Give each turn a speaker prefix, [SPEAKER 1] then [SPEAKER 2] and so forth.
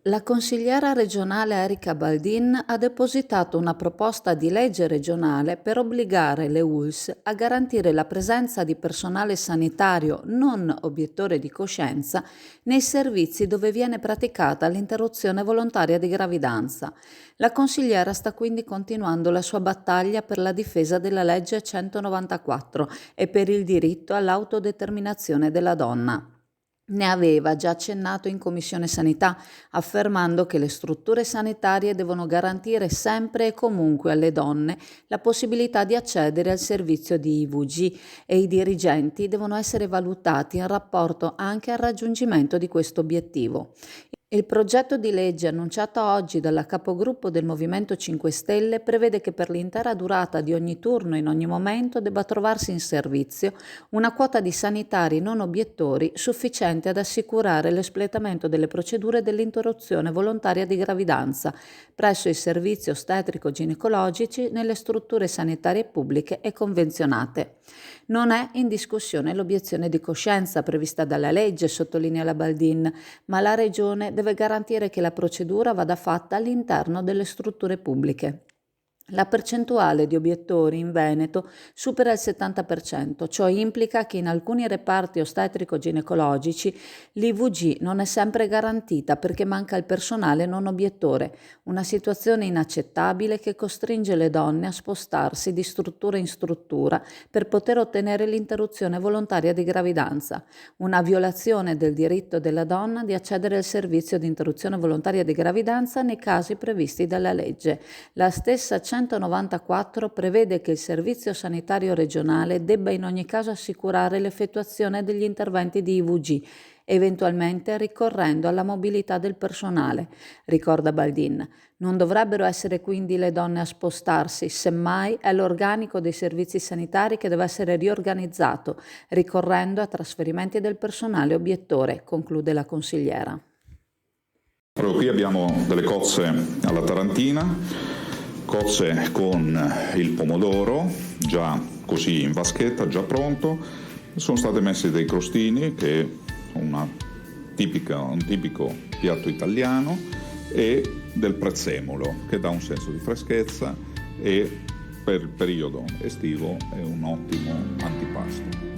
[SPEAKER 1] La consigliera regionale Erika Baldin ha depositato una proposta di legge regionale per obbligare le ULSS a garantire la presenza di personale sanitario non obiettore di coscienza nei servizi dove viene praticata l'interruzione volontaria di gravidanza. La consigliera sta quindi continuando la sua battaglia per la difesa della legge 194 e per il diritto all'autodeterminazione della donna. Ne aveva già accennato in Commissione Sanità, affermando che le strutture sanitarie devono garantire sempre e comunque alle donne la possibilità di accedere al servizio di IVG e i dirigenti devono essere valutati in rapporto anche al raggiungimento di questo obiettivo. Il progetto di legge annunciato oggi dalla capogruppo del Movimento 5 Stelle prevede che per l'intera durata di ogni turno in ogni momento debba trovarsi in servizio una quota di sanitari non obiettori sufficiente ad assicurare l'espletamento delle procedure dell'interruzione volontaria di gravidanza presso i servizi ostetrico-ginecologici nelle strutture sanitarie pubbliche e convenzionate. Non è in discussione l'obiezione di coscienza prevista dalla legge, sottolinea la Baldin, ma la Regione deve garantire che la procedura vada fatta all'interno delle strutture pubbliche. La percentuale di obiettori in Veneto supera il 70%, ciò implica che in alcuni reparti ostetrico-ginecologici l'IVG non è sempre garantita perché manca il personale non obiettore, una situazione inaccettabile che costringe le donne a spostarsi di struttura in struttura per poter ottenere l'interruzione volontaria di gravidanza, una violazione del diritto della donna di accedere al servizio di interruzione volontaria di gravidanza nei casi previsti dalla legge. La stessa 194 prevede che il Servizio Sanitario Regionale debba in ogni caso assicurare l'effettuazione degli interventi di IVG, eventualmente ricorrendo alla mobilità del personale, ricorda Baldin. Non dovrebbero essere quindi le donne a spostarsi, semmai è l'organico dei servizi sanitari che deve essere riorganizzato, ricorrendo a trasferimenti del personale obiettore, conclude la consigliera.
[SPEAKER 2] Proprio qui abbiamo delle cozze alla tarantina, cozze con il pomodoro già così in vaschetta, già pronto. Sono state messe dei crostini, che è un tipico piatto italiano, e del prezzemolo, che dà un senso di freschezza e per il periodo estivo è un ottimo antipasto.